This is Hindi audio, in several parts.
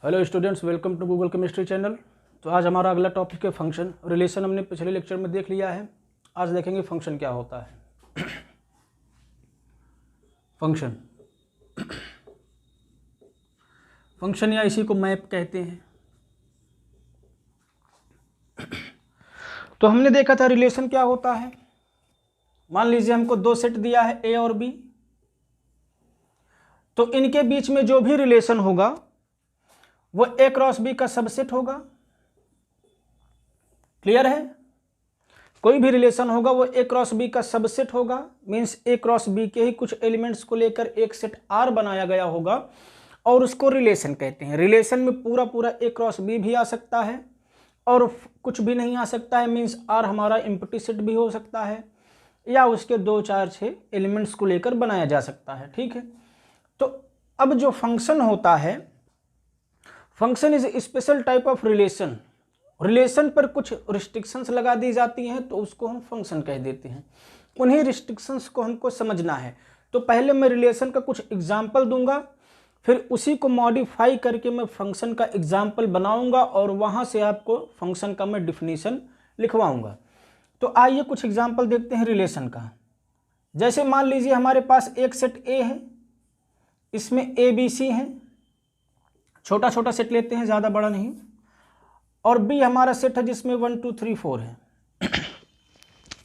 Hello students, welcome to Google chemistry channel. तो आज हमारा अगला टॉपिक है फंक्शन। रिलेशन हमने पिछले लेक्चर में देख लिया है। आज देखेंगे फंक्शन क्या होता है। फंक्शन फंक्शन या इसी को मैप कहते हैं। तो हमने देखा था रिलेशन क्या होता है। मान लीजिए हमको दो सेट दिया है ए और बी, तो इनके बीच में जो भी रिलेशन होगा वो ए क्रॉस बी का सबसेट होगा। क्लियर है? कोई भी रिलेशन होगा वो ए क्रॉस बी का सबसेट होगा। मींस ए क्रॉस बी के ही कुछ एलिमेंट्स को लेकर एक सेट आर बनाया गया होगा और उसको रिलेशन कहते हैं। रिलेशन में पूरा पूरा ए क्रॉस बी भी आ सकता है और कुछ भी नहीं आ सकता है। मींस आर हमारा एम्प्टी सेट भी हो सकता है या उसके 2, 4, 6 एलिमेंट्स को लेकर बनाया जा सकता है। ठीक है। तो अब जो फंक्शन होता है, function is special type of relation. Relation पर कुछ रिस्ट्रिक्शंस लगा दी जाती हैं तो उसको हम फंक्शन कह देते हैं। उन्हीं रिस्ट्रिक्शंस को हमको समझना है। तो पहले मैं रिलेशन का कुछ एग्जाम्पल दूंगा, फिर उसी को मॉडिफाई करके मैं फंक्शन का एग्जाम्पल बनाऊंगा और वहां से आपको फंक्शन का मैं डिफिनीशन लिखवाऊंगा। तो आइए कुछ एग्जाम्पल देखते हैं रिलेशन का। जैसे मान लीजिए हमारे पास एक सेट ए है, इसमें ए बी सी है। छोटा छोटा सेट लेते हैं, ज़्यादा बड़ा नहीं। और बी हमारा सेट है जिसमें 1 2 3 4 है।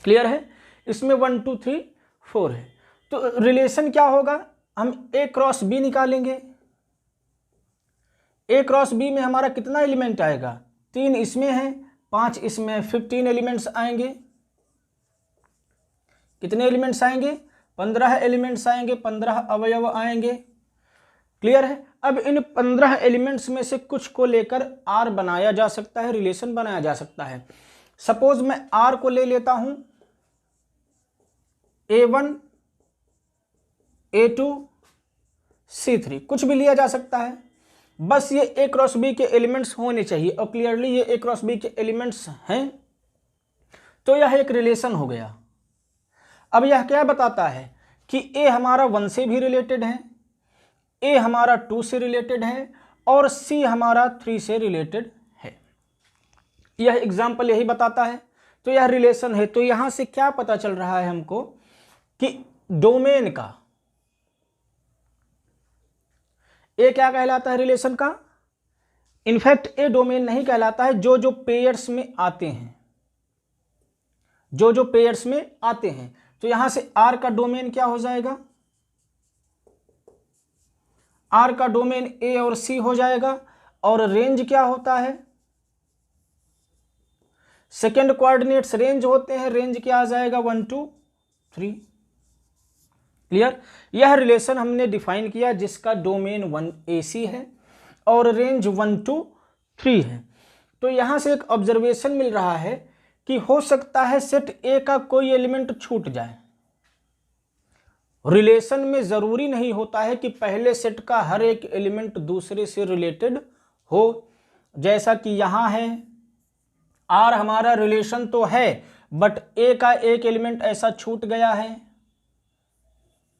क्लियर है? इसमें 1 2 3 4 है। तो रिलेशन क्या होगा? हम ए क्रॉस बी निकालेंगे। ए क्रॉस बी में हमारा कितना एलिमेंट आएगा? 3 इसमें है, 5 इसमें, 15 एलिमेंट्स आएंगे। कितने एलिमेंट्स आएंगे? 15 एलिमेंट्स आएंगे, 15 अवयव आएंगे। क्लियर है? अब इन 15 एलिमेंट्स में से कुछ को लेकर आर बनाया जा सकता है, रिलेशन बनाया जा सकता है। सपोज मैं आर को ले लेता हूं, A1 A2 C3, कुछ भी लिया जा सकता है। बस ये ए क्रॉस बी के एलिमेंट्स होने चाहिए और क्लियरली ये ए क्रॉस बी के एलिमेंट्स हैं, तो यह एक रिलेशन हो गया। अब यह क्या बताता है कि ए हमारा 1 से भी रिलेटेड है, ए हमारा 2 से रिलेटेड है और सी हमारा 3 से रिलेटेड है। यह एग्जाम्पल यही बताता है। तो यह रिलेशन है। तो यहां से क्या पता चल रहा है हमको कि डोमेन का, ए क्या कहलाता है रिलेशन का? इनफैक्ट ए डोमेन नहीं कहलाता है। जो जो पेयर्स में आते हैं, जो जो पेयर्स में आते हैं। तो यहां से आर का डोमेन क्या हो जाएगा? आर का डोमेन ए और सी हो जाएगा। और रेंज क्या होता है? सेकेंड कोऑर्डिनेट्स रेंज होते हैं। रेंज क्या आ जाएगा? 1 2 3। क्लियर? यह रिलेशन हमने डिफाइन किया जिसका डोमेन 1 AC है और रेंज 1 2 3 है। तो यहां से एक ऑब्जर्वेशन मिल रहा है कि हो सकता है सेट ए का कोई एलिमेंट छूट जाए। रिलेशन में जरूरी नहीं होता है कि पहले सेट का हर एक एलिमेंट दूसरे से रिलेटेड हो। जैसा कि यहां है, आर हमारा रिलेशन तो है बट ए का एक एलिमेंट ऐसा छूट गया है,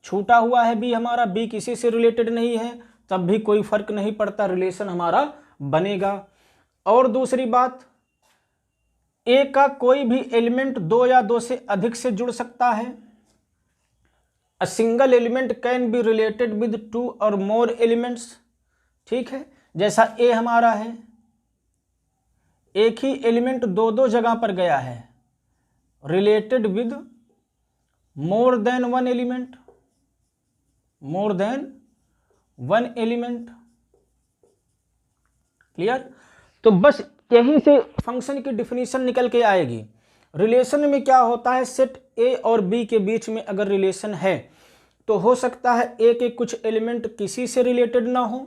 छूटा हुआ है बी हमारा, बी किसी से रिलेटेड नहीं है, तब भी कोई फर्क नहीं पड़ता, रिलेशन हमारा बनेगा। और दूसरी बात, ए का कोई भी एलिमेंट 2 या 2 से अधिक से जुड़ सकता है। A single element can be related with 2 or more elements। ठीक है? जैसा ए हमारा है, एक ही एलिमेंट 2 जगह पर गया है, related with more than 1 element, more than 1 element. Clear? तो बस यहीं से फंक्शन की डिफिनीशन निकल के आएगी। रिलेशन में क्या होता है? सेट ए और बी के बीच में अगर रिलेशन है तो हो सकता है ए के कुछ एलिमेंट किसी से रिलेटेड ना हो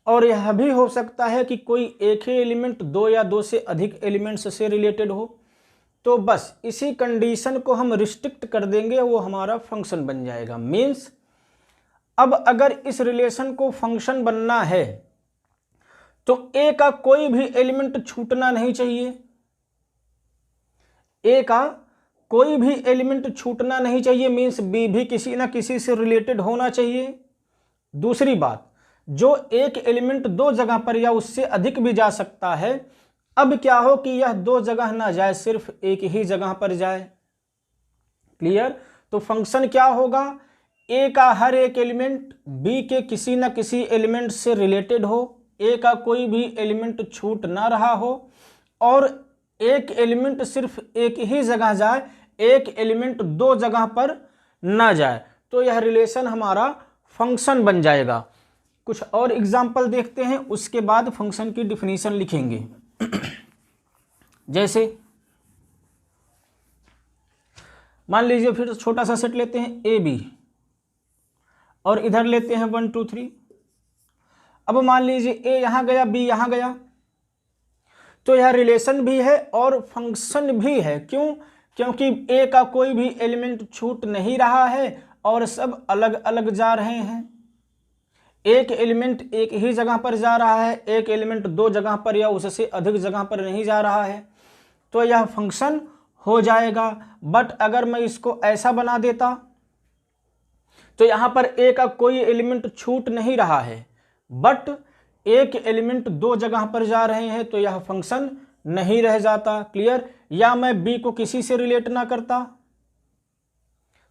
और यह भी हो सकता है कि कोई एक ही एलिमेंट 2 या 2 से अधिक एलिमेंट्स से रिलेटेड हो। तो बस इसी कंडीशन को हम रिस्ट्रिक्ट कर देंगे, वो हमारा फंक्शन बन जाएगा। मीन्स अब अगर इस रिलेशन को फंक्शन बनना है तो ए का कोई भी एलिमेंट छूटना नहीं चाहिए। ए का कोई भी एलिमेंट छूटना नहीं चाहिए। मीन्स बी भी किसी ना किसी से रिलेटेड होना चाहिए। दूसरी बात, जो एक एलिमेंट दो जगह पर या उससे अधिक भी जा सकता है, अब क्या हो कि यह दो जगह ना जाए, सिर्फ एक ही जगह पर जाए। क्लियर? तो फंक्शन क्या होगा, ए का हर एक एलिमेंट बी के किसी न किसी एलिमेंट से रिलेटेड हो, ए का कोई भी एलिमेंट छूट ना रहा हो, और एक एलिमेंट सिर्फ एक ही जगह जाए, एक एलिमेंट दो जगह पर ना जाए, तो यह रिलेशन हमारा फंक्शन बन जाएगा। कुछ और एग्जाम्पल देखते हैं, उसके बाद फंक्शन की डिफिनीशन लिखेंगे। जैसे मान लीजिए फिर छोटा सा सेट लेते हैं ए बी, और इधर लेते हैं 1 2 3। अब मान लीजिए ए यहां गया, बी यहां गया, तो यह रिलेशन भी है और फंक्शन भी है। क्यों? क्योंकि ए का कोई भी एलिमेंट छूट नहीं रहा है और सब अलग अलग जा रहे हैं। एक एलिमेंट एक ही जगह पर जा रहा है, एक एलिमेंट दो जगह पर या उससे अधिक जगह पर नहीं जा रहा है, तो यह फंक्शन हो जाएगा। बट अगर मैं इसको ऐसा बना देता, तो यहां पर ए का कोई एलिमेंट छूट नहीं रहा है, बट एक एलिमेंट दो जगह पर जा रहे हैं, तो यह फंक्शन नहीं रह जाता। क्लियर? या मैं बी को किसी से रिलेट ना करता,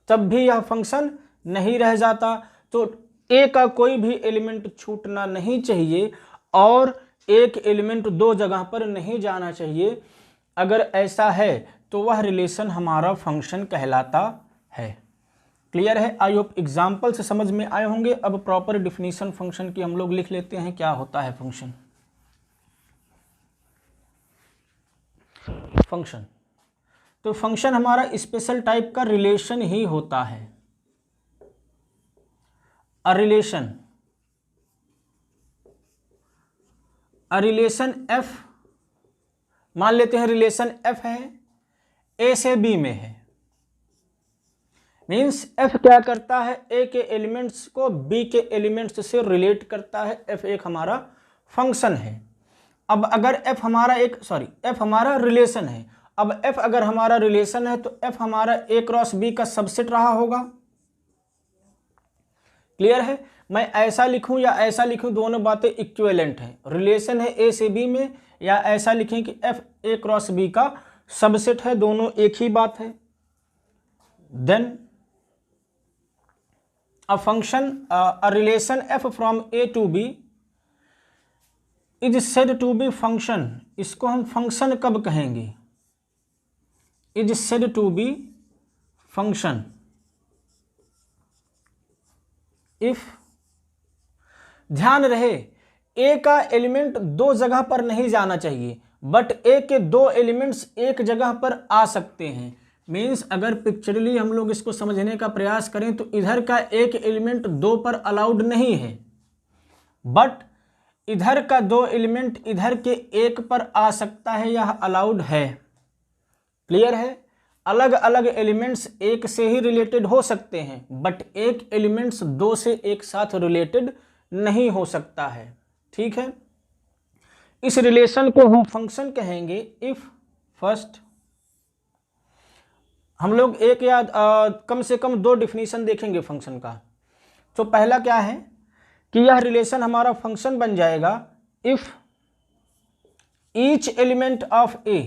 तब भी यह फंक्शन नहीं रह जाता। तो ए का कोई भी एलिमेंट छूटना नहीं चाहिए और एक एलिमेंट दो जगह पर नहीं जाना चाहिए। अगर ऐसा है तो वह रिलेशन हमारा फंक्शन कहलाता है। क्लियर है? आई होप एग्जाम्पल से समझ में आए होंगे। अब प्रॉपर डिफिनीशन फंक्शन की हम लोग लिख लेते हैं, क्या होता है फंक्शन। फंक्शन तो फंक्शन हमारा स्पेशल टाइप का रिलेशन ही होता है। अ रिलेशन एफ, मान लेते हैं रिलेशन एफ है, ए से बी में है। मीन्स एफ क्या करता है, ए के एलिमेंट्स को बी के एलिमेंट्स से रिलेट करता है। एफ एक हमारा फंक्शन है। अब अगर एफ हमारा एफ हमारा रिलेशन है। अब एफ अगर हमारा रिलेशन है तो एफ हमारा ए क्रॉस बी का सबसेट रहा होगा। क्लियर है? मैं ऐसा लिखूं या ऐसा लिखूं, दोनों बातें इक्विवेलेंट हैं। रिलेशन है ए से बी में, या ऐसा लिखें कि एफ ए क्रॉस बी का सबसेट है, दोनों एक ही बात है। Then a function, a relation F from A to B is said to be function. इसको हम फंक्शन कब कहेंगे? Is said to be function if, ध्यान रहे, ए का एलिमेंट दो जगह पर नहीं जाना चाहिए, बट ए के दो एलिमेंट्स एक जगह पर आ सकते हैं। मीन्स अगर पिक्चरली हम लोग इसको समझने का प्रयास करें तो इधर का एक एलिमेंट दो पर अलाउड नहीं है, बट इधर का दो एलिमेंट इधर के एक पर आ सकता है, यह अलाउड है। क्लियर है? अलग अलग एलिमेंट्स एक से ही रिलेटेड हो सकते हैं, बट एक एलिमेंट्स दो से एक साथ रिलेटेड नहीं हो सकता है। ठीक है? इस रिलेशन को हम फंक्शन कहेंगे इफ, फर्स्ट हम लोग एक या कम से कम दो डिफिनीशन देखेंगे फंक्शन का। तो पहला क्या है कि यह रिलेशन हमारा फंक्शन बन जाएगा if each element of A,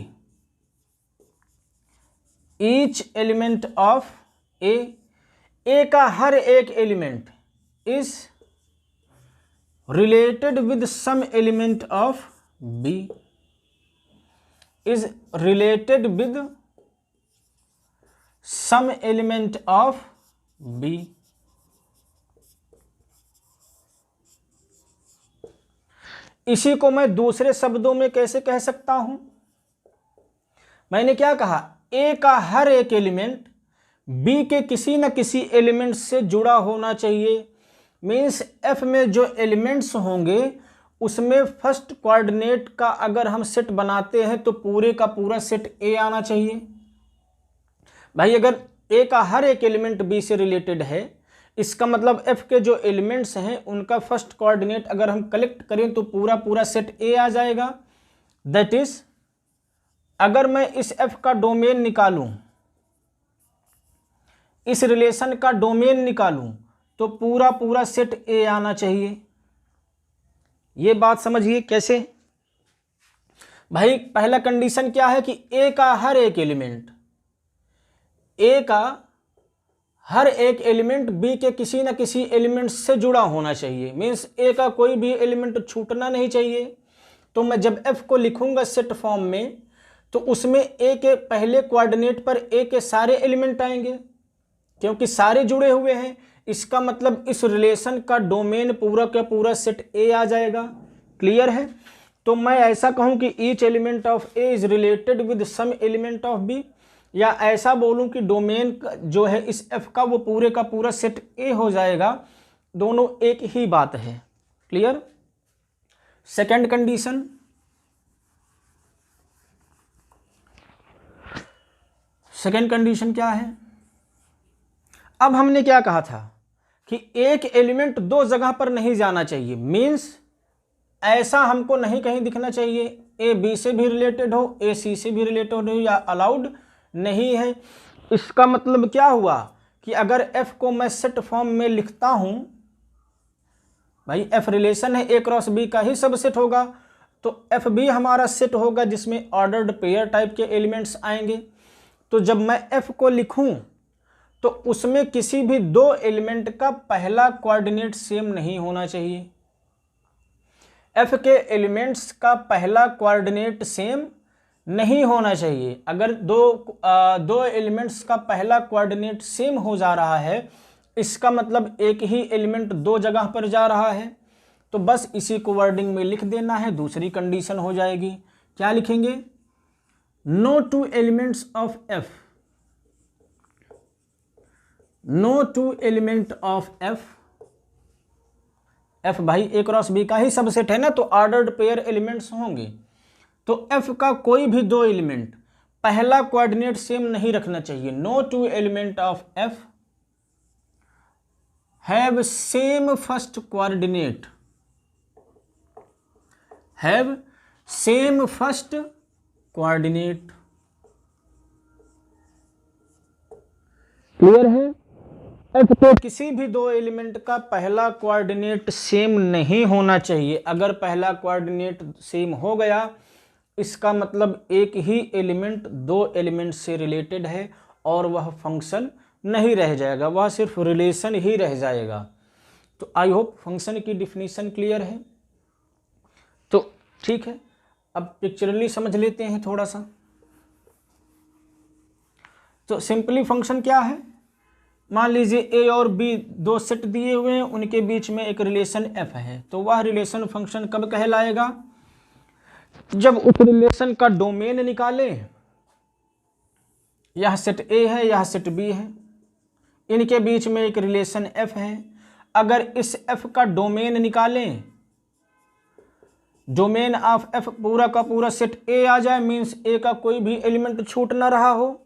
each element of A का हर एक element is related with some element of B, is related with some element of B. इसी को मैं दूसरे शब्दों में कैसे कह सकता हूं? मैंने क्या कहा, ए का हर एक एलिमेंट बी के किसी न किसी एलिमेंट से जुड़ा होना चाहिए। मीन्स एफ में जो एलिमेंट्स होंगे उसमें फर्स्ट कोऑर्डिनेट का अगर हम सेट बनाते हैं तो पूरे का पूरा सेट ए आना चाहिए। भाई अगर ए का हर एक एलिमेंट बी से रिलेटेड है, इसका मतलब एफ के जो एलिमेंट्स हैं उनका फर्स्ट कोऑर्डिनेट अगर हम कलेक्ट करें तो पूरा पूरा सेट ए आ जाएगा। दैट इज, अगर मैं इस एफ का डोमेन निकालूं, इस रिलेशन का डोमेन निकालूं, तो पूरा पूरा सेट ए आना चाहिए। ये बात समझिए कैसे। भाई पहला कंडीशन क्या है कि ए का हर एक एलिमेंट, ए का हर एक एलिमेंट बी के किसी न किसी एलिमेंट से जुड़ा होना चाहिए। मीन्स ए का कोई भी एलिमेंट छूटना नहीं चाहिए। तो मैं जब एफ को लिखूंगा सेट फॉर्म में, तो उसमें ए के पहले कोऑर्डिनेट पर ए के सारे एलिमेंट आएंगे, क्योंकि सारे जुड़े हुए हैं। इसका मतलब इस रिलेशन का डोमेन पूरा का पूरा सेट ए आ जाएगा। क्लियर है। तो मैं ऐसा कहूं कि each element of A is related with some element of B, या ऐसा बोलूं कि डोमेन जो है इस एफ का वो पूरे का पूरा सेट ए हो जाएगा। दोनों एक ही बात है। Clear. Second condition, second condition क्या है। अब हमने क्या कहा था कि एक एलिमेंट दो जगह पर नहीं जाना चाहिए। मीन्स ऐसा हमको नहीं कहीं दिखना चाहिए ए बी से भी रिलेटेड हो, ए सी से भी रिलेटेड हो, या अलाउड नहीं है। इसका मतलब क्या हुआ कि अगर एफ को मैं सेट फॉर्म में लिखता हूं, भाई एफ रिलेशन है, ए क्रॉस बी का ही सबसेट होगा, तो एफ भी हमारा सेट होगा जिसमें ऑर्डर्ड पेयर टाइप के एलिमेंट्स आएंगे। तो जब मैं एफ को लिखूं तो उसमें किसी भी दो एलिमेंट का पहला कोऑर्डिनेट सेम नहीं होना चाहिए। एफ के एलिमेंट्स का पहला कोऑर्डिनेट सेम नहीं होना चाहिए। अगर दो एलिमेंट्स का पहला कोऑर्डिनेट सेम हो जा रहा है, इसका मतलब एक ही एलिमेंट दो जगह पर जा रहा है। तो बस इसी को वर्डिंग में लिख देना है, दूसरी कंडीशन हो जाएगी। क्या लिखेंगे, no two elements of F, no two element of F, F भाई ए क्रॉस बी का ही सबसेट है ना, तो ऑर्डर्ड पेयर एलिमेंट्स होंगे। तो एफ का कोई भी दो एलिमेंट पहला कोऑर्डिनेट सेम नहीं रखना चाहिए। No two element of F have same first coordinate, have same first coordinate. Clear है। एफ के किसी भी दो एलिमेंट का पहला कोऑर्डिनेट सेम नहीं होना चाहिए। अगर पहला कोऑर्डिनेट सेम हो गया, इसका मतलब एक ही एलिमेंट दो एलिमेंट से रिलेटेड है और वह फंक्शन नहीं रह जाएगा, वह सिर्फ रिलेशन ही रह जाएगा। तो आई होप फंक्शन की डिफिनीशन क्लियर है। तो ठीक है, अब पिक्चरली समझ लेते हैं थोड़ा सा। तो सिंपली फंक्शन क्या है, मान लीजिए ए और बी दो सेट दिए हुए हैं, उनके बीच में एक रिलेशन एफ है। तो वह रिलेशन फंक्शन कब कहलाएगा, जब उस रिलेशन का डोमेन निकाले। यह सेट ए है, यह सेट बी है, इनके बीच में एक रिलेशन एफ है। अगर इस एफ का डोमेन निकालें, डोमेन ऑफ एफ पूरा का पूरा सेट ए आ जाए, मीन्स ए का कोई भी एलिमेंट छूट ना रहा हो,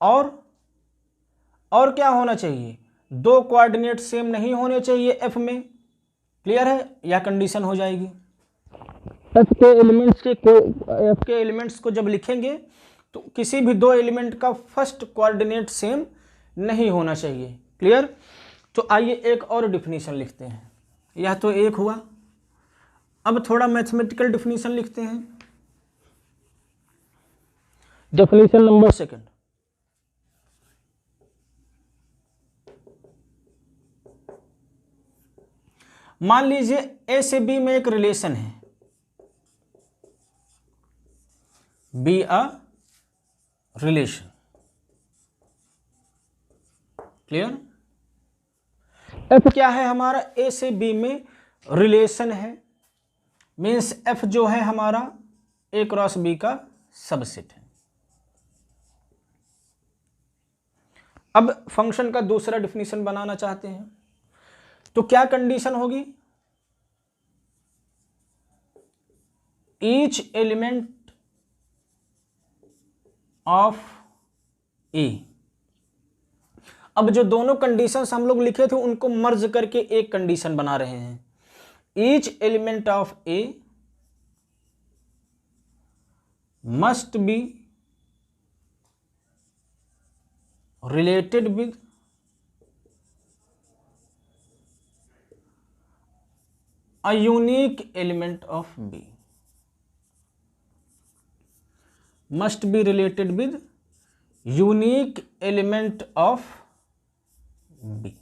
और क्या होना चाहिए, दो कोऑर्डिनेट सेम नहीं होने चाहिए एफ में। क्लियर है, यह कंडीशन हो जाएगी। एफ के एलिमेंट्स को जब लिखेंगे तो किसी भी दो एलिमेंट का फर्स्ट कोऑर्डिनेट सेम नहीं होना चाहिए। क्लियर। तो आइए एक और डिफिनीशन लिखते हैं। यह तो एक हुआ, अब थोड़ा मैथमेटिकल डिफिनीशन लिखते हैं। डेफिनेशन नंबर सेकंड, मान लीजिए ए से बी में एक रिलेशन है, be a relation. Clear. F क्या है हमारा, ए से बी में रिलेशन है, मीन्स एफ जो है हमारा ए क्रॉस बी का सबसेट है। अब फंक्शन का दूसरा डिफिनीशन बनाना चाहते हैं, तो क्या कंडीशन होगी, ईच एलिमेंट ऑफ ए। अब जो दोनों कंडीशंस हम लोग लिखे थे उनको मर्ज करके एक कंडीशन बना रहे हैं। Each element of A must be related a unique element of B must be related with unique element of B।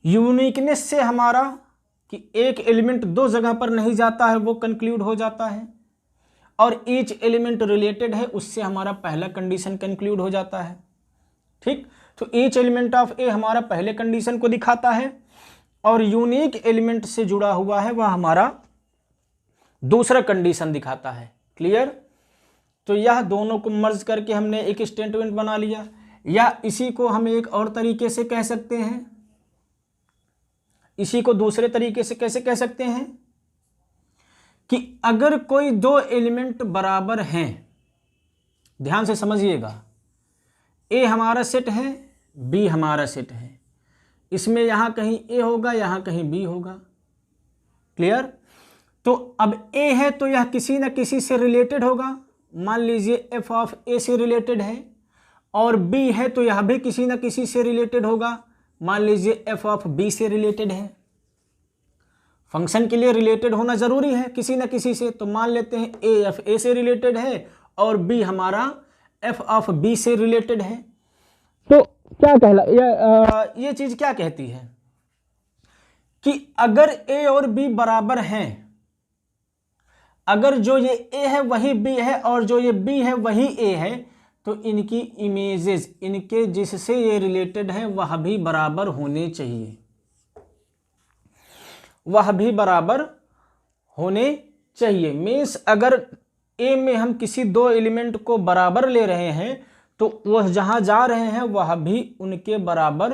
Uniqueness से हमारा कि एक एलिमेंट दो जगह पर नहीं जाता है वो कंक्लूड हो जाता है, और ईच एलिमेंट रिलेटेड है उससे हमारा पहला कंडीशन कंक्लूड हो जाता है। ठीक, तो ईच एलिमेंट ऑफ ए हमारा पहले कंडीशन को दिखाता है, और यूनिक एलिमेंट से जुड़ा हुआ है वह हमारा दूसरा कंडीशन दिखाता है। क्लियर? तो यह दोनों को मर्ज करके हमने एक स्टेटमेंट बना लिया, या इसी को हम एक और तरीके से कह सकते हैं, इसी को दूसरे तरीके से कैसे कह सकते हैं कि अगर कोई दो एलिमेंट बराबर हैं, ध्यान से समझिएगा, ए हमारा सेट है, बी हमारा सेट है, इसमें यहां कहीं ए होगा, यहां कहीं बी होगा। क्लियर? तो अब ए है तो यह किसी न किसी से रिलेटेड होगा, मान लीजिए एफ ऑफ ए से रिलेटेड है, और बी है तो यह भी किसी न किसी से रिलेटेड होगा, मान लीजिए एफ ऑफ बी से रिलेटेड है। फंक्शन के लिए रिलेटेड होना जरूरी है किसी न किसी से, तो मान लेते हैं ए एफ ए से रिलेटेड है और बी हमारा एफ ऑफ बी से रिलेटेड है। तो क्या कहला ये चीज क्या कहती है कि अगर ए और बी बराबर हैं, अगर जो ये ए है वही बी है और जो ये बी है वही ए है, तो इनकी इमेजेस, इनके जिससे ये रिलेटेड है वह भी बराबर होने चाहिए, वह भी बराबर होने चाहिए। मीन्स अगर ए में हम किसी दो एलिमेंट को बराबर ले रहे हैं तो वह जहां जा रहे हैं वह भी उनके बराबर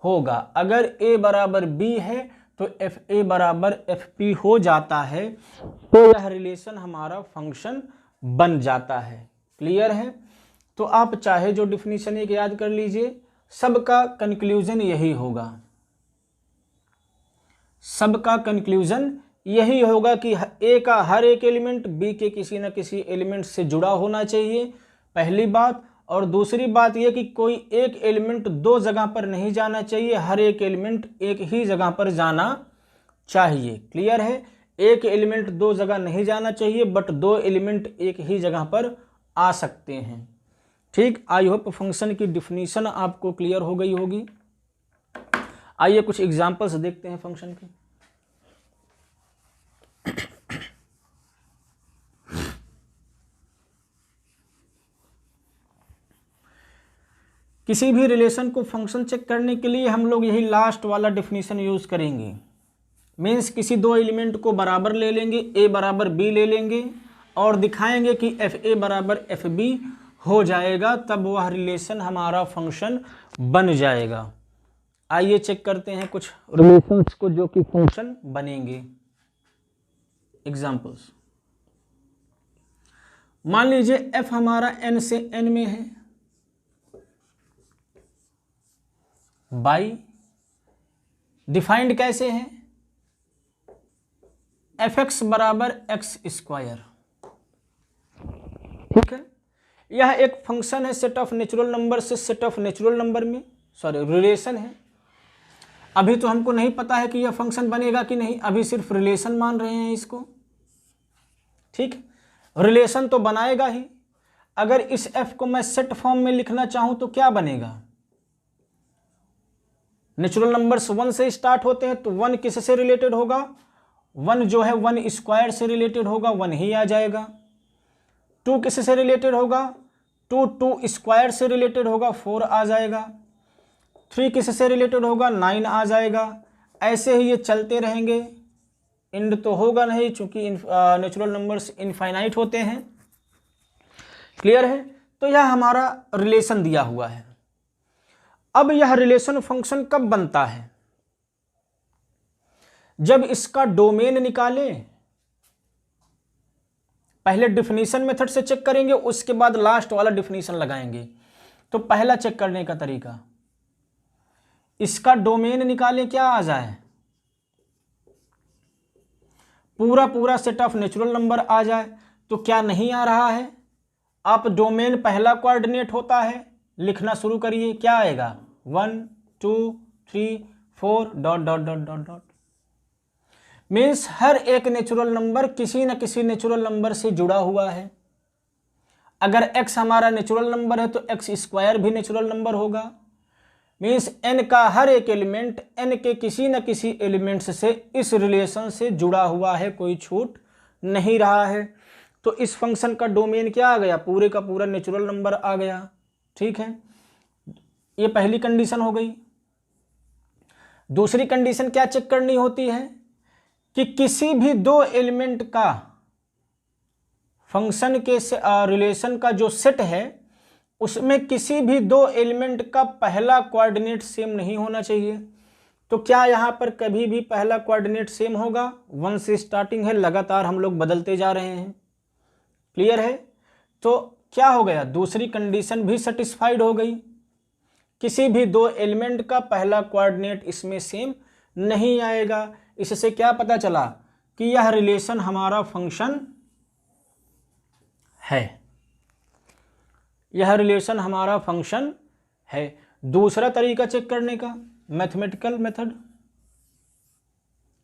होगा। अगर ए बराबर बी है तो एफ ए बराबर एफ पी हो जाता है, तो यह रिलेशन हमारा फंक्शन बन जाता है। क्लियर है? तो आप चाहे जो डिफिनीशन एक याद कर लीजिए, सबका कंक्लूजन यही होगा, सबका कंक्लूजन यही होगा कि ए का हर एक एलिमेंट बी के किसी न किसी एलिमेंट से जुड़ा होना चाहिए, पहली बात। और दूसरी बात यह कि कोई एक एलिमेंट दो जगह पर नहीं जाना चाहिए, हर एक एलिमेंट एक ही जगह पर जाना चाहिए। क्लियर है? एक एलिमेंट दो जगह नहीं जाना चाहिए, बट दो एलिमेंट एक ही जगह पर आ सकते हैं। ठीक, आई होप फंक्शन की डिफिनीशन आपको क्लियर हो गई होगी। आइए कुछ एग्जांपल्स देखते हैं फंक्शन के। किसी भी रिलेशन को फंक्शन चेक करने के लिए हम लोग यही लास्ट वाला डिफिनीशन यूज करेंगे। मीन्स किसी दो एलिमेंट को बराबर ले लेंगे, ए बराबर बी ले लेंगे और दिखाएंगे कि एफ ए बराबर एफ बी हो जाएगा, तब वह रिलेशन हमारा फंक्शन बन जाएगा। आइए चेक करते हैं कुछ रिलेशंस को जो कि फंक्शन बनेंगे। एग्जांपल्स, मान लीजिए एफ हमारा एन से एन में है, बाई डिफाइंड कैसे है, एफ एक्स बराबर एक्स स्क्वायर। ठीक है, यह एक फंक्शन है सेट ऑफ नेचुरल नंबर से सेट ऑफ नेचुरल नंबर में, सॉरी रिलेशन है। अभी तो हमको नहीं पता है कि यह फंक्शन बनेगा कि नहीं, अभी सिर्फ रिलेशन मान रहे हैं इसको। ठीक, रिलेशन तो बनाएगा ही। अगर इस एफ को मैं सेट फॉर्म में लिखना चाहूं तो क्या बनेगा, नेचुरल नंबर्स वन से स्टार्ट होते हैं, तो वन किससे रिलेटेड होगा, वन जो है वन स्क्वायर से रिलेटेड होगा, वन ही आ जाएगा। टू किससे रिलेटेड होगा, टू टू स्क्वायर से रिलेटेड होगा, फोर आ जाएगा। थ्री किससे रिलेटेड होगा, नाइन आ जाएगा। ऐसे ही ये चलते रहेंगे, एंड तो होगा नहीं चूंकि नेचुरल नंबर्स इनफाइनाइट होते हैं। क्लियर है? तो यह हमारा रिलेशन दिया हुआ है। अब यह रिलेशन फंक्शन कब बनता है, जब इसका डोमेन निकालें। पहले डिफिनीशन मेथड से चेक करेंगे, उसके बाद लास्ट वाला डिफिनीशन लगाएंगे। तो पहला चेक करने का तरीका, इसका डोमेन निकालें, क्या आ जाए, पूरा पूरा सेट ऑफ नेचुरल नंबर आ जाए। तो क्या नहीं आ रहा है, आप डोमेन पहला कोऑर्डिनेट होता है, लिखना शुरू करिए, क्या आएगा, 1 2 3 4 dot dot dot dot dot. Means हर एक नेचुरल नंबर किसी न किसी नेचुरल नंबर से जुड़ा हुआ है। अगर x हमारा नेचुरल नंबर है तो x स्क्वायर भी नेचुरल नंबर होगा। मीन्स n का हर एक एलिमेंट n के किसी न किसी एलिमेंट्स से इस रिलेशन से जुड़ा हुआ है, कोई छूट नहीं रहा है। तो इस फंक्शन का डोमेन क्या आ गया, पूरे का पूरा नेचुरल नंबर आ गया। ठीक है, ये पहली कंडीशन हो गई। दूसरी कंडीशन क्या चेक करनी होती है कि किसी भी दो एलिमेंट का फंक्शन के रिलेशन का जो सेट है उसमें किसी भी दो एलिमेंट का पहला कोऑर्डिनेट सेम नहीं होना चाहिए। तो क्या यहाँ पर कभी भी पहला कोऑर्डिनेट सेम होगा? 1 से स्टार्टिंग है, लगातार हम लोग बदलते जा रहे हैं। क्लियर है? तो क्या हो गया, दूसरी कंडीशन भी सेटिस्फाइड हो गई। किसी भी दो एलिमेंट का पहला कोऑर्डिनेट इसमें सेम नहीं आएगा। इससे क्या पता चला कि यह रिलेशन हमारा फंक्शन है, यह रिलेशन हमारा फंक्शन है। दूसरा तरीका चेक करने का मैथमेटिकल मेथड।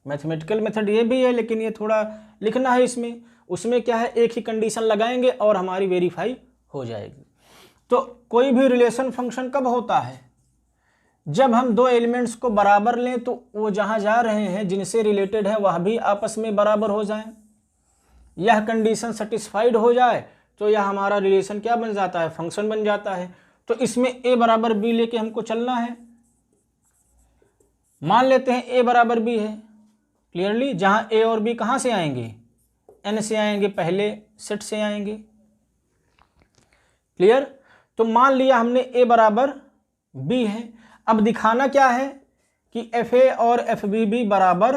मैथमेटिकल मेथड ये भी है, लेकिन ये थोड़ा लिखना है इसमें। उसमें क्या है, एक ही कंडीशन लगाएंगे और हमारी वेरीफाई हो जाएगी। तो कोई भी रिलेशन फंक्शन कब होता है? जब हम दो एलिमेंट्स को बराबर लें तो वो जहां जा रहे हैं जिनसे रिलेटेड है वह भी आपस में बराबर हो जाएं। यह कंडीशन सेटिस्फाइड हो जाए तो यह हमारा रिलेशन क्या बन जाता है, फंक्शन बन जाता है। तो इसमें a बराबर b लेके हमको चलना है। मान लेते हैं a बराबर b है क्लियरली, जहां a और b कहां से आएंगे, n से आएंगे, पहले सेट से आएंगे। क्लियर? तो मान लिया हमने a बराबर b है। अब दिखाना क्या है कि fa और fb भी बराबर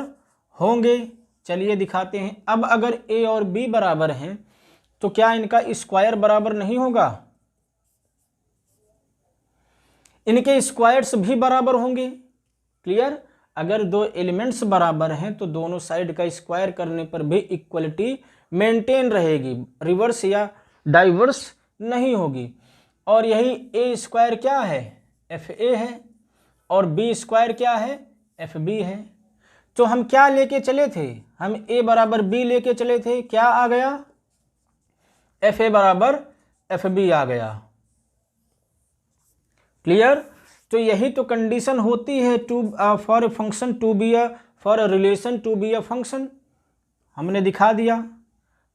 होंगे। चलिए दिखाते हैं। अब अगर a और b बराबर हैं तो क्या इनका स्क्वायर बराबर नहीं होगा? इनके स्क्वायर्स भी बराबर होंगे। क्लियर? अगर दो एलिमेंट्स बराबर हैं तो दोनों साइड का स्क्वायर करने पर भी इक्वलिटी मेंटेन रहेगी, रिवर्स या डाइवर्स नहीं होगी। और यही ए स्क्वायर क्या है, एफ ए है, और बी स्क्वायर क्या है, एफ बी है। तो हम क्या लेके चले थे, हम ए बराबर बी लेके चले थे, क्या आ गया, एफ ए बराबर एफ बी आ गया। क्लियर? तो यही तो कंडीशन होती है two for a function to be a, for a relation to be a function. हमने दिखा दिया,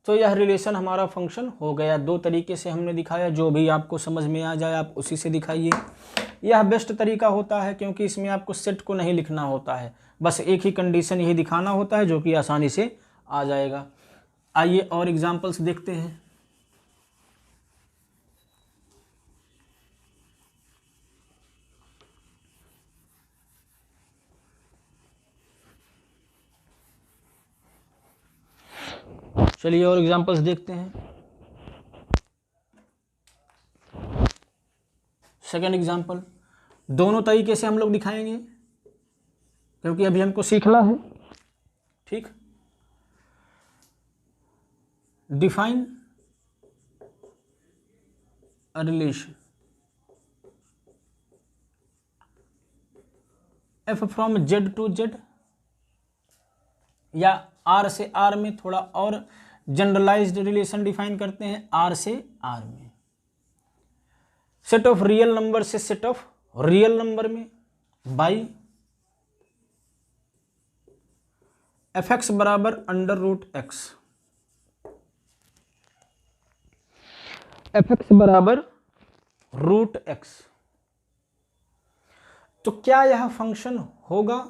तो यह रिलेशन हमारा फंक्शन हो गया। दो तरीके से हमने दिखाया, जो भी आपको समझ में आ जाए आप उसी से दिखाइए। यह बेस्ट तरीका होता है क्योंकि इसमें आपको सेट को नहीं लिखना होता है, बस एक ही कंडीशन यही दिखाना होता है जो कि आसानी से आ जाएगा। आइए और एग्जांपल्स देखते हैं। चलिए और एग्जांपल्स देखते हैं। सेकंड एग्जांपल, दोनों तरीके से हम लोग दिखाएंगे क्योंकि अभी हमको सीखना है। ठीक, define a relation F from Z to Z, या आर से आर में थोड़ा और जनरलाइज्ड रिलेशन डिफाइन करते हैं, आर से आर में। सेट ऑफ रियल नंबर से सेट ऑफ रियल नंबर में, बाई एफ एक्स बराबर under root X, F X बराबर रूट एक्स। तो क्या यह फंक्शन होगा,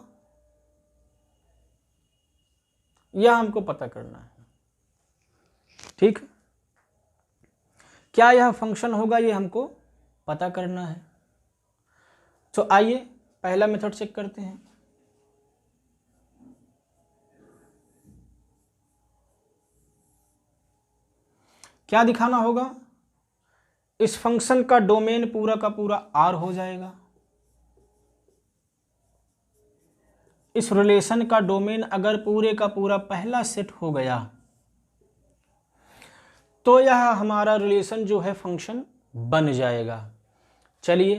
यह हमको पता करना है। ठीक, क्या यह फंक्शन होगा, यह हमको पता करना है। तो आइए पहला मेथड चेक करते हैं। क्या दिखाना होगा, इस फंक्शन का डोमेन पूरा का पूरा आर हो जाएगा। इस रिलेशन का डोमेन अगर पूरे का पूरा पहला सेट हो गया तो यह हमारा रिलेशन जो है फंक्शन बन जाएगा। चलिए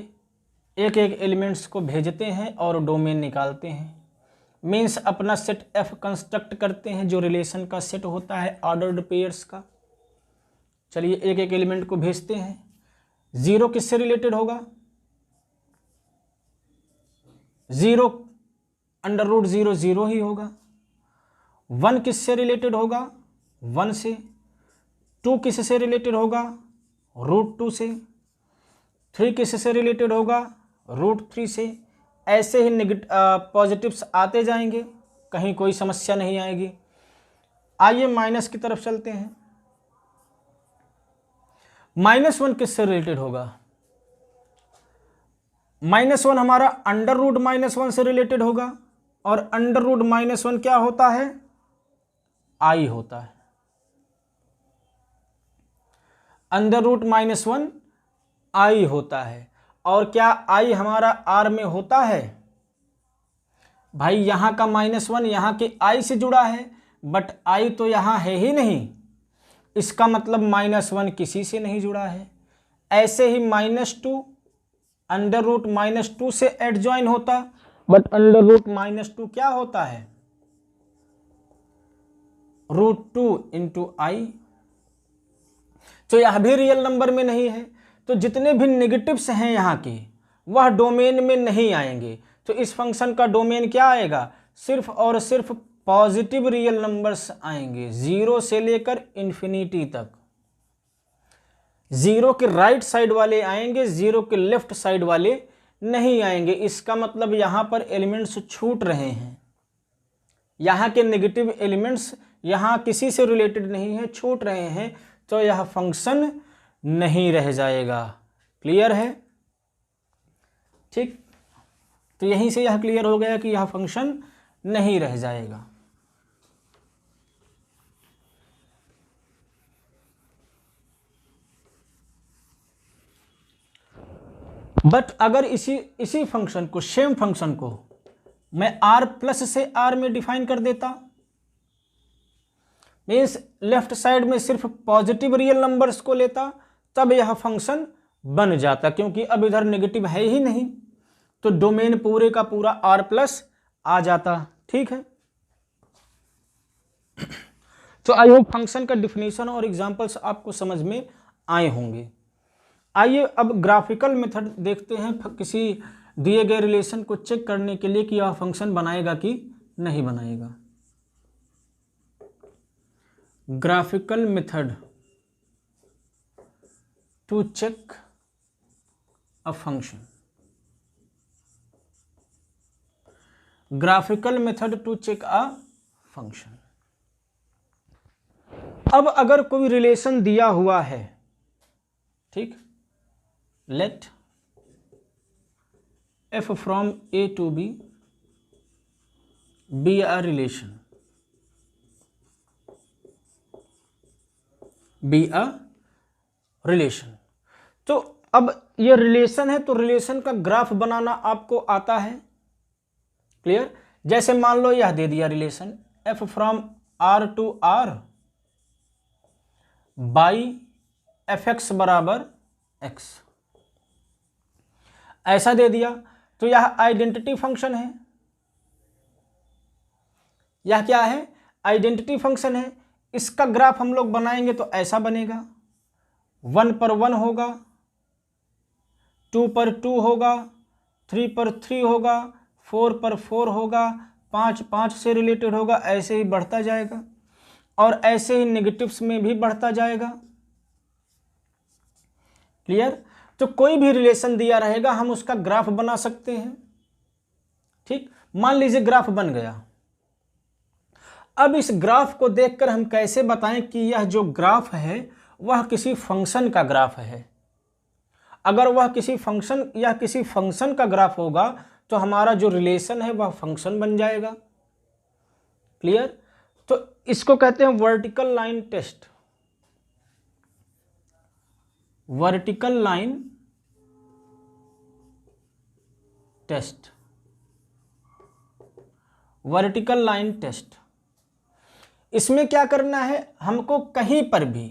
एक एक एलिमेंट्स को भेजते हैं और डोमेन निकालते हैं। मीन्स अपना सेट एफ कंस्ट्रक्ट करते हैं जो रिलेशन का सेट होता है ऑर्डर्ड पेयर्स का। चलिए एक एक एलिमेंट को भेजते हैं। 0 किससे रिलेटेड होगा? 0 √0 0 ही होगा। 1 किससे रिलेटेड होगा? 1 से। 2 किससे रिलेटेड होगा? √2 से। 3 किससे रिलेटेड होगा? √3 से। ऐसे ही पॉजिटिव्स आते जाएंगे, कहीं कोई समस्या नहीं आएगी। आइए माइनस की तरफ चलते हैं। -1 किससे रिलेटेड होगा? -1 हमारा √-1 से रिलेटेड होगा, और √-1 क्या होता है? I होता है। √-1 I होता है। और क्या I हमारा R में होता है? भाई यहाँ का -1 यहाँ के I से जुड़ा है, बट I तो यहाँ है ही नहीं, इसका मतलब -1 किसी से नहीं जुड़ा है। ऐसे ही -2 √-2 से एडजॉइन होता, बट √-2 क्या होता है? √2 × I। तो यह भी रियल नंबर में नहीं है, तो जितने भी नेगेटिव्स हैं यहाँ के वह डोमेन में नहीं आएंगे। तो इस फंक्शन का डोमेन क्या आएगा? सिर्फ और सिर्फ पॉजिटिव रियल नंबर्स आएंगे, 0 से लेकर इन्फिनिटी तक। 0 के राइट साइड वाले आएंगे, 0 के लेफ्ट साइड वाले नहीं आएंगे। इसका मतलब यहाँ पर एलिमेंट्स छूट रहे हैं, यहाँ के नेगेटिव एलिमेंट्स यहाँ किसी से रिलेटेड नहीं है, छूट रहे हैं, तो यह फंक्शन नहीं रह जाएगा। क्लियर है? ठीक, तो यहीं से यह क्लियर हो गया कि यह फंक्शन नहीं रह जाएगा। बट अगर इसी फंक्शन को, सेम फंक्शन को मैं r+ से r में डिफाइन कर देता, मीन्स लेफ्ट साइड में सिर्फ पॉजिटिव रियल नंबर्स को लेता, तब यह फंक्शन बन जाता, क्योंकि अब इधर नेगेटिव है ही नहीं, तो डोमेन पूरे का पूरा r+ आ जाता। ठीक है, तो आई होप फंक्शन का डिफिनीशन और एग्जांपल्स आपको समझ में आए होंगे। आइए अब ग्राफिकल मेथड देखते हैं, किसी दिए गए रिलेशन को चेक करने के लिए कि यह फंक्शन बनाएगा कि नहीं बनाएगा। Graphical method to check a function. Graphical method to check a function. अब अगर कोई रिलेशन दिया हुआ है, ठीक, let f from A to B be a relation, तो अब ये रिलेशन है, तो रिलेशन का ग्राफ बनाना आपको आता है। क्लियर? जैसे मान लो यह दे दिया relation f from R to R by fx बराबर x, ऐसा दे दिया, तो यह आइडेंटिटी फंक्शन है। यह क्या है? आइडेंटिटी फंक्शन है। इसका ग्राफ हम लोग बनाएंगे तो ऐसा बनेगा, 1 पर 1 होगा, 2 पर 2 होगा, 3 पर 3 होगा, 4 पर 4 होगा, 5 से रिलेटेड होगा, ऐसे ही बढ़ता जाएगा, और ऐसे ही नेगेटिव्स में भी बढ़ता जाएगा। क्लियर? तो कोई भी रिलेशन दिया रहेगा, हम उसका ग्राफ बना सकते हैं। ठीक, मान लीजिए ग्राफ बन गया। अब इस ग्राफ को देखकर हम कैसे बताएं कि यह जो ग्राफ है वह किसी फंक्शन का ग्राफ है। अगर वह किसी फंक्शन का ग्राफ होगा तो हमारा जो रिलेशन है वह फंक्शन बन जाएगा। क्लियर? तो इसको कहते हैं vertical line test. Vertical line test, vertical line test. इसमें क्या करना है, हमको कहीं पर भी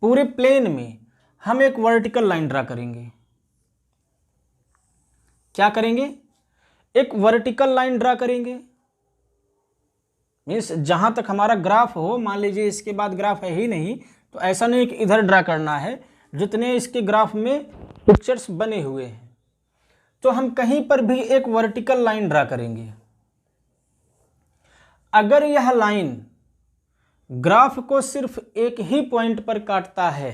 पूरे प्लेन में हम एक वर्टिकल लाइन ड्रा करेंगे। क्या करेंगे? एक वर्टिकल लाइन ड्रा करेंगे। मीन्स जहाँ तक हमारा ग्राफ हो, मान लीजिए इसके बाद ग्राफ है ही नहीं, तो ऐसा नहीं कि इधर ड्रा करना है, जितने इसके ग्राफ में पिक्चर्स बने हुए हैं तो हम कहीं पर भी एक वर्टिकल लाइन ड्रा करेंगे। अगर यह लाइन ग्राफ को सिर्फ एक ही पॉइंट पर काटता है,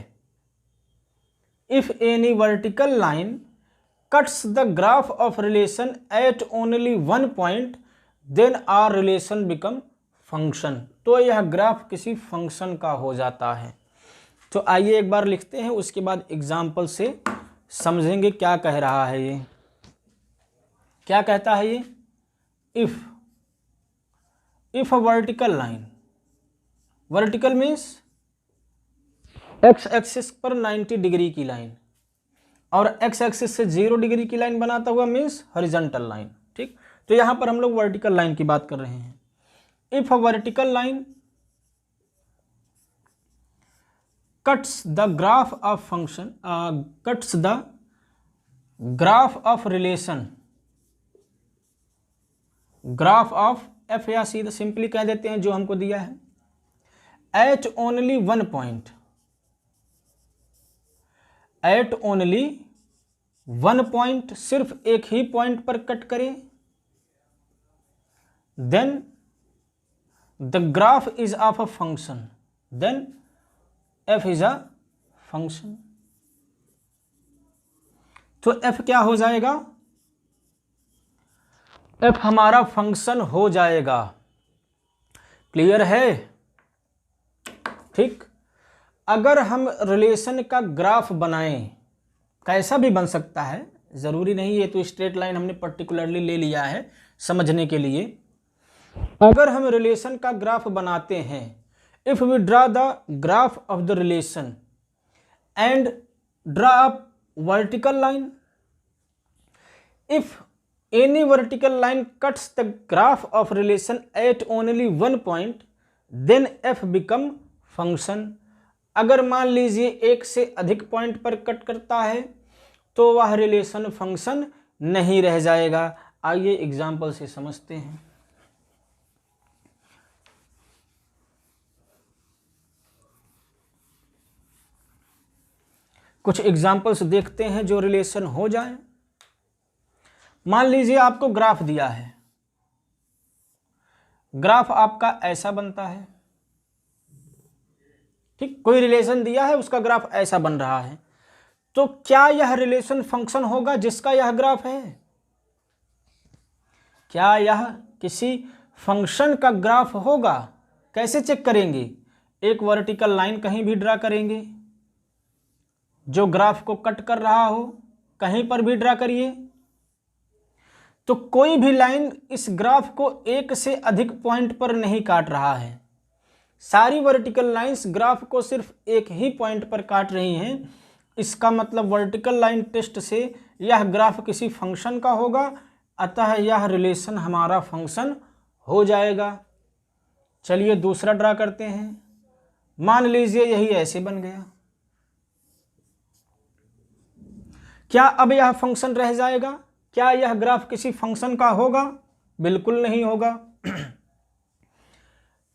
if any vertical line cuts the graph of relation at only one point then R relation become function, तो यह ग्राफ किसी फंक्शन का हो जाता है। तो आइए एक बार लिखते हैं, उसके बाद एग्जाम्पल से समझेंगे क्या कह रहा है ये। क्या कहता है ये? If a vertical line, vertical means x axis पर 90 डिग्री की लाइन और एक्स एक्सिस से 0 डिग्री की लाइन बनाता हुआ मीन्स हॉरिजॉन्टल लाइन। ठीक, तो यहां पर हम लोग वर्टिकल लाइन की बात कर रहे हैं। If a vertical line cuts the graph of function, cuts the graph of relation, graph of F या सीधा सिंपली कह देते हैं जो हमको दिया है, at only one point, at only one point, सिर्फ एक ही पॉइंट पर कट करें, then the graph is of a function, then F is a function. तो एफ क्या हो जाएगा? एफ हमारा फंक्शन हो जाएगा। क्लियर है? ठीक, अगर हम रिलेशन का ग्राफ बनाएं, कैसा भी बन सकता है, ज़रूरी नहीं है तो स्ट्रेट लाइन हमने पर्टिकुलरली ले लिया है समझने के लिए। अगर हम रिलेशन का ग्राफ बनाते हैं, if we draw the graph of the relation and draw a vertical line, if any vertical line cuts the graph of relation at only one point then f become function। अगर मान लीजिए एक से अधिक पॉइंट पर कट करता है तो वह रिलेशन फंक्शन नहीं रह जाएगा। आइए एग्जाम्पल से समझते हैं। कुछ एग्जाम्पल्स देखते हैं जो रिलेशन हो जाए। मान लीजिए आपको ग्राफ दिया है, ग्राफ आपका ऐसा बनता है। ठीक, कोई रिलेशन दिया है, उसका ग्राफ ऐसा बन रहा है, तो क्या यह रिलेशन फंक्शन होगा जिसका यह ग्राफ है? क्या यह किसी फंक्शन का ग्राफ होगा? कैसे चेक करेंगे? एक वर्टिकल लाइन कहीं भी ड्रा करेंगे जो ग्राफ को कट कर रहा हो, कहीं पर भी ड्रा करिए, तो कोई भी लाइन इस ग्राफ को एक से अधिक पॉइंट पर नहीं काट रहा है। सारी वर्टिकल लाइंस ग्राफ को सिर्फ एक ही पॉइंट पर काट रही हैं। इसका मतलब वर्टिकल लाइन टेस्ट से यह ग्राफ किसी फंक्शन का होगा, अतः यह रिलेशन हमारा फंक्शन हो जाएगा। चलिए दूसरा ड्रा करते हैं। मान लीजिए यही ऐसे बन गया, क्या अब यह फंक्शन रह जाएगा? क्या यह ग्राफ किसी फंक्शन का होगा? बिल्कुल नहीं होगा।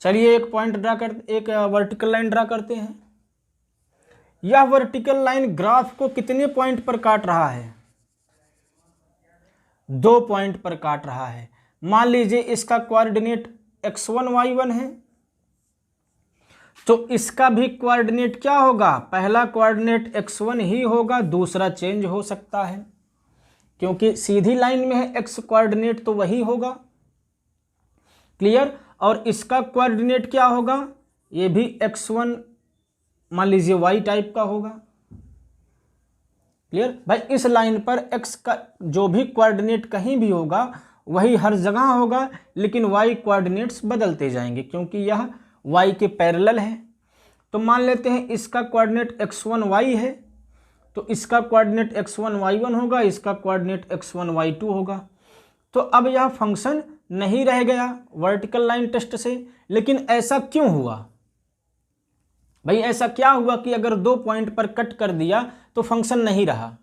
चलिए एक पॉइंट ड्रा कर, एक वर्टिकल लाइन ड्रा करते हैं। यह वर्टिकल लाइन ग्राफ को कितने पॉइंट पर काट रहा है? 2 पॉइंट पर काट रहा है। मान लीजिए इसका कोऑर्डिनेट x1 y1 है, तो इसका भी कोऑर्डिनेट क्या होगा? पहला कोऑर्डिनेट x1 ही होगा, दूसरा चेंज हो सकता है क्योंकि सीधी लाइन में है, x कोऑर्डिनेट तो वही होगा। क्लियर? और इसका कोऑर्डिनेट क्या होगा? ये भी x1 मान लीजिए y टाइप का होगा। क्लियर भाई? इस लाइन पर x का जो भी कोऑर्डिनेट कहीं भी होगा वही हर जगह होगा, लेकिन y कोऑर्डिनेट्स बदलते जाएंगे क्योंकि यह y के पैरेलल है। तो मान लेते हैं इसका कोऑर्डिनेट x1 y है, तो इसका कोऑर्डिनेट x1 y1 होगा, इसका कोऑर्डिनेट x1 y2 होगा। तो अब यह फंक्शन नहीं रह गया वर्टिकल लाइन टेस्ट से। लेकिन ऐसा क्यों हुआ भाई? ऐसा क्या हुआ कि अगर 2 पॉइंट पर कट कर दिया तो फंक्शन नहीं रहा?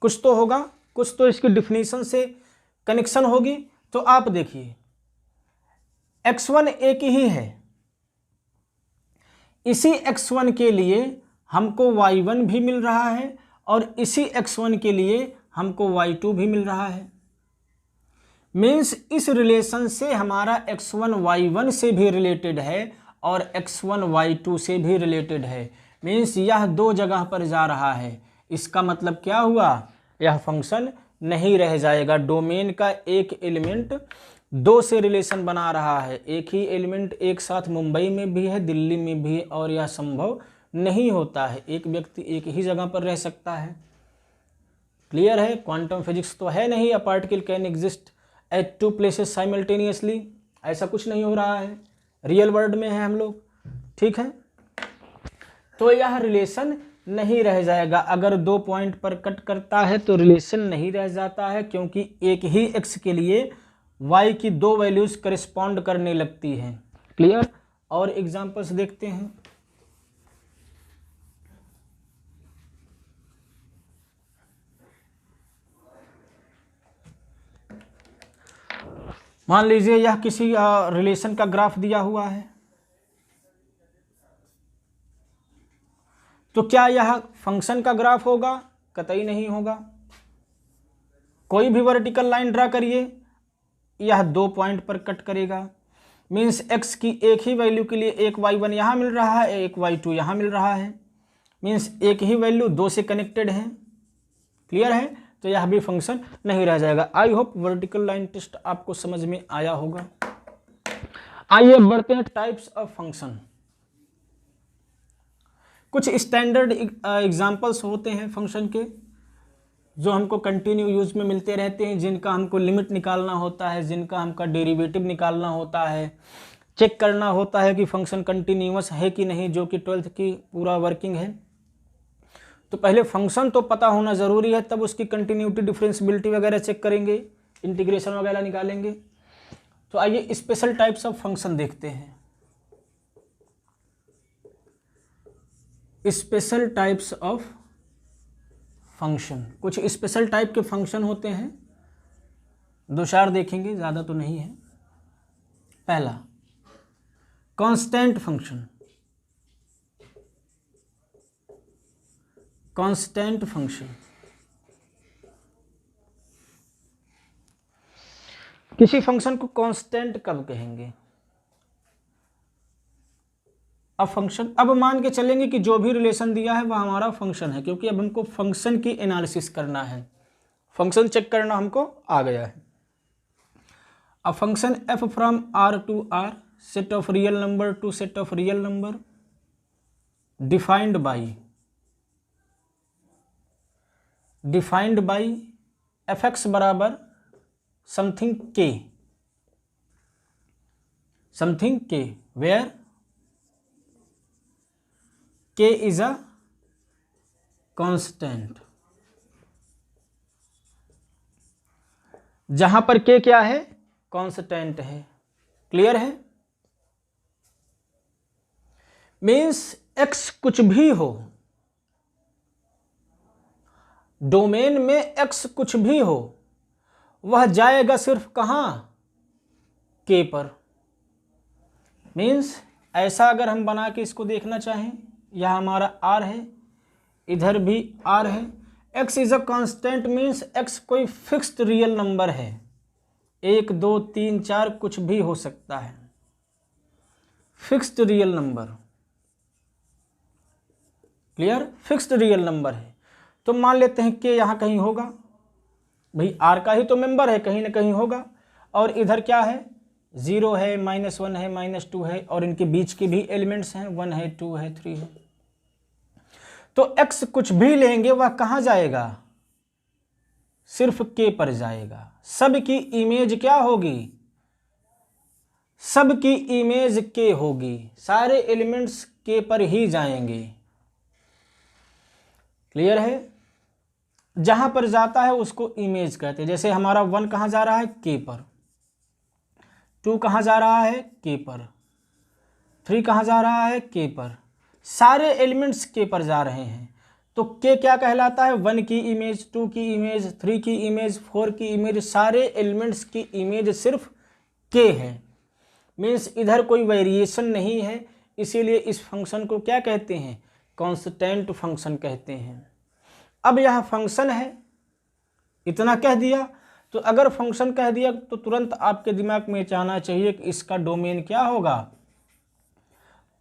कुछ तो होगा, कुछ तो इसकी डिफिनीशन से कनेक्शन होगी। तो आप देखिए x1 एक ही है, इसी x1 के लिए हमको y1 भी मिल रहा है और इसी x1 के लिए हमको y2 भी मिल रहा है। मीन्स इस रिलेशन से हमारा x1 y1 से भी रिलेटेड है और x1 y2 से भी रिलेटेड है। मीन्स यह दो जगह पर जा रहा है। इसका मतलब क्या हुआ, यह फंक्शन नहीं रह जाएगा। डोमेन का एक एलिमेंट दो से रिलेशन बना रहा है, एक ही एलिमेंट एक साथ मुंबई में भी है, दिल्ली में भी, और यह संभव नहीं होता है। एक व्यक्ति एक ही जगह पर रह सकता है। क्लियर है? क्वांटम फिजिक्स तो है नहीं a particle can exist at two places simultaneously, ऐसा कुछ नहीं हो रहा है। रियल वर्ल्ड में है हम लोग, ठीक है। तो यह रिलेशन नहीं रह जाएगा। अगर दो पॉइंट पर कट करता है तो रिलेशन नहीं रह जाता है, क्योंकि एक ही एक्स के लिए y की दो वैल्यूज करिस्पॉन्ड करने लगती हैं। क्लियर? और एग्जांपल्स देखते हैं। मान लीजिए यह किसी रिलेशन का ग्राफ दिया हुआ है, तो क्या यह फंक्शन का ग्राफ होगा? कतई नहीं होगा। कोई भी वर्टिकल लाइन ड्रा करिए, यह दो पॉइंट पर कट करेगा। मीन्स x की एक ही वैल्यू के लिए एक y1 यहाँ मिल रहा है, एक y2 यहाँ मिल रहा है। मीन्स एक ही वैल्यू दो से कनेक्टेड है। क्लियर है? तो यह भी फंक्शन नहीं रह जाएगा। I hope vertical line test आपको समझ में आया होगा। आइए बढ़ते हैं टाइप्स ऑफ फंक्शन। कुछ स्टैंडर्ड एग्जांपल्स होते हैं फंक्शन के, जो हमको कंटिन्यू यूज में मिलते रहते हैं, जिनका हमको लिमिट निकालना होता है, जिनका हमका डेरिवेटिव निकालना होता है, चेक करना होता है कि फंक्शन कंटिन्यूअस है कि नहीं, जो कि 12th की पूरा वर्किंग है। तो पहले फंक्शन तो पता होना ज़रूरी है, तब उसकी कंटिन्यूटी, डिफरेंशियबिलिटी वगैरह चेक करेंगे, इंटीग्रेशन वगैरह निकालेंगे। तो आइए स्पेशल टाइप्स ऑफ फंक्शन देखते हैं। स्पेशल टाइप्स ऑफ फंक्शन, कुछ स्पेशल टाइप के फंक्शन होते हैं, दो चार देखेंगे, ज़्यादा तो नहीं है। पहला कांस्टेंट फंक्शन। कांस्टेंट फंक्शन किसी फंक्शन को कांस्टेंट कब कहेंगे? अब फंक्शन, अब मान के चलेंगे कि जो भी रिलेशन दिया है वह हमारा फंक्शन है, क्योंकि अब हमको फंक्शन की एनालिसिस करना है, फंक्शन चेक करना हमको आ गया है। अब function f from r to r, set of real number to set of real number, defined by fx बराबर something k, where k is a constant. जहां पर k क्या है? कांस्टेंट है। क्लियर है? मीन्स x कुछ भी हो, डोमेन में x कुछ भी हो, वह जाएगा सिर्फ कहां? k पर। मीन्स ऐसा अगर हम बना के इसको देखना चाहें, यह हमारा r है, इधर भी r है। x is a constant means x कोई फिक्स्ड रियल नंबर है, 1 2 3 4 कुछ भी हो सकता है, fixed real number. Clear? Fixed real number है। तो मान लेते हैं कि यहाँ कहीं होगा, भाई r का ही तो मेंबर है, कहीं ना कहीं होगा। और इधर क्या है? 0 है, -1 है, -2 है, और इनके बीच के भी एलिमेंट्स हैं, 1 है, 2 है, 3 है। तो x कुछ भी लेंगे वह कहाँ जाएगा? सिर्फ k पर जाएगा। सब की इमेज क्या होगी? सब की इमेज k होगी, सारे एलिमेंट्स k पर ही जाएंगे। क्लियर है? जहां पर जाता है उसको इमेज कहते हैं। जैसे हमारा 1 कहाँ जा रहा है? k पर, 2 कहाँ जा रहा है? k पर, 3 कहाँ जा रहा है? k पर। सारे एलिमेंट्स k पर जा रहे हैं, तो k क्या कहलाता है? 1 की इमेज, 2 की इमेज, 3 की इमेज, 4 की इमेज, सारे एलिमेंट्स की इमेज सिर्फ k है। मीन्स इधर कोई वेरिएशन नहीं है, इसीलिए इस फंक्शन को क्या कहते हैं, कांस्टेंट फंक्शन कहते हैं। अब यह फंक्शन है, इतना कह दिया। तो अगर फंक्शन कह दिया तो तुरंत आपके दिमाग में जाना चाहिए कि इसका डोमेन क्या होगा,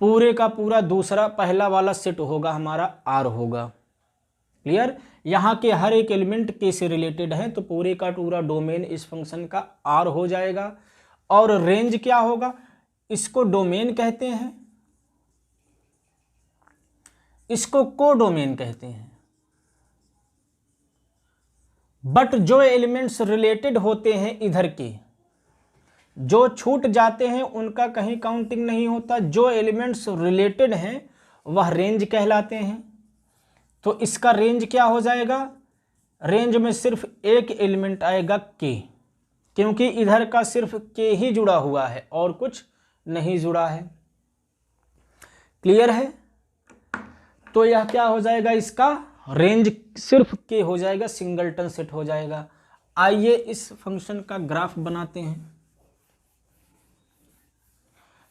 पूरे का पूरा दूसरा पहला वाला सेट होगा हमारा आर होगा। क्लियर, यहाँ के हर एक एलिमेंट के से रिलेटेड है, तो पूरे का पूरा डोमेन इस फंक्शन का आर हो जाएगा। और रेंज क्या होगा, इसको डोमेन कहते हैं, इसको कोडोमेन कहते हैं। बट जो एलिमेंट्स रिलेटेड होते हैं इधर के, जो छूट जाते हैं उनका कहीं काउंटिंग नहीं होता। जो एलिमेंट्स रिलेटेड हैं वह रेंज कहलाते हैं। तो इसका रेंज क्या हो जाएगा, रेंज में सिर्फ एक एलिमेंट आएगा के, क्योंकि इधर का सिर्फ के ही जुड़ा हुआ है और कुछ नहीं जुड़ा है। क्लियर है, तो यह क्या हो जाएगा, इसका रेंज सिर्फ के हो जाएगा, सिंगलटन सेट हो जाएगा। आइए इस फंक्शन का ग्राफ बनाते हैं।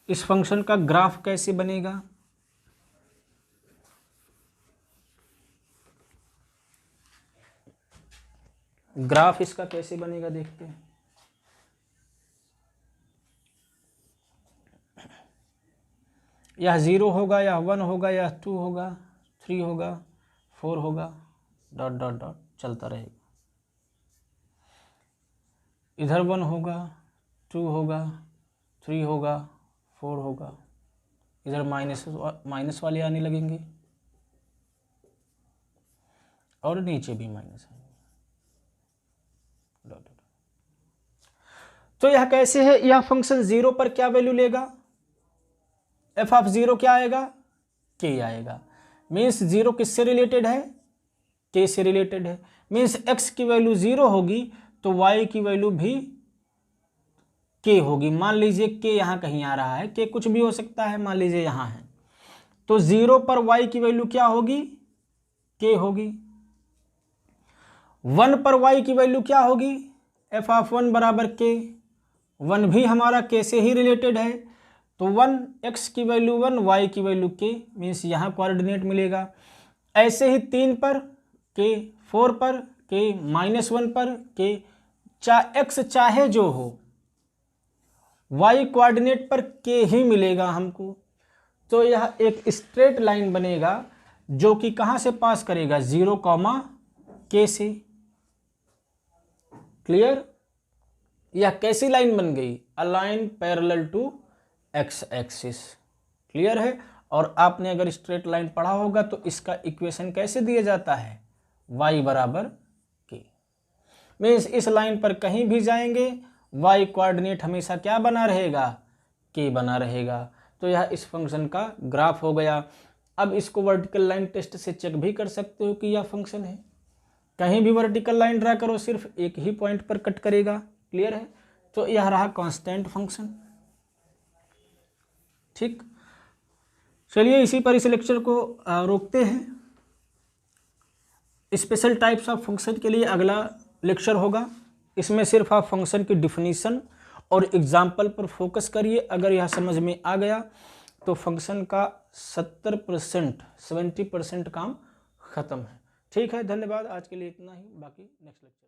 इस फंक्शन का ग्राफ कैसे बनेगा, ग्राफ इसका कैसे बनेगा देखते हैं। यह 0 होगा, यह 1 होगा, यह 2 होगा, 3 होगा, 4 होगा, डॉट डॉट डॉट चलता रहेगा। इधर 1 होगा, 2 होगा, 3 होगा, 4 होगा, इधर माइनस वाले आने लगेंगे और नीचे भी माइनस आएंगे। तो यह कैसे है, यह फंक्शन 0 पर क्या वैल्यू लेगा, एफ ऑफ 0 क्या आएगा, के आएगा। मीन्स 0 किससे रिलेटेड है, के से रिलेटेड है। मीन्स x की वैल्यू 0 होगी तो y की वैल्यू भी के होगी। मान लीजिए के यहाँ कहीं आ रहा है, के कुछ भी हो सकता है, मान लीजिए यहाँ है, तो 0 पर y की वैल्यू क्या होगी, के होगी। 1 पर y की वैल्यू क्या होगी, एफ ऑफ 1 बराबर के। 1 भी हमारा के से ही रिलेटेड है, तो 1 x की वैल्यू 1, y की वैल्यू के, मीन्स यहाँ कोऑर्डिनेट मिलेगा। ऐसे ही 3 पर के, 4 पर के, -1 पर के, x चाहे जो हो, y कोऑर्डिनेट पर के ही मिलेगा हमको। तो यह एक स्ट्रेट लाइन बनेगा जो कि कहाँ से पास करेगा, 0, के से। क्लियर, यह कैसी लाइन बन गई, a line parallel to x axis. Clear है। और आपने अगर स्ट्रेट लाइन पढ़ा होगा तो इसका इक्वेशन कैसे दिया जाता है, y बराबर के। मीन्स इस लाइन पर कहीं भी जाएंगे y कोऑर्डिनेट हमेशा क्या बना रहेगा, के बना रहेगा। तो यह इस फंक्शन का ग्राफ हो गया। अब इसको वर्टिकल लाइन टेस्ट से चेक भी कर सकते हो कि यह फंक्शन है। कहीं भी वर्टिकल लाइन ड्रा करो, सिर्फ एक ही पॉइंट पर कट करेगा। क्लियर है, तो यह रहा कांस्टेंट फंक्शन। ठीक, चलिए इसी पर इस लेक्चर को रोकते हैं। स्पेशल टाइप्स ऑफ फंक्शन के लिए अगला लेक्चर होगा, इसमें सिर्फ आप फंक्शन की डिफिनीशन और एग्जाम्पल पर फोकस करिए। अगर यह समझ में आ गया तो फंक्शन का 70% काम खत्म है। ठीक है, धन्यवाद। आज के लिए इतना ही, बाकी नेक्स्ट लेक्चर।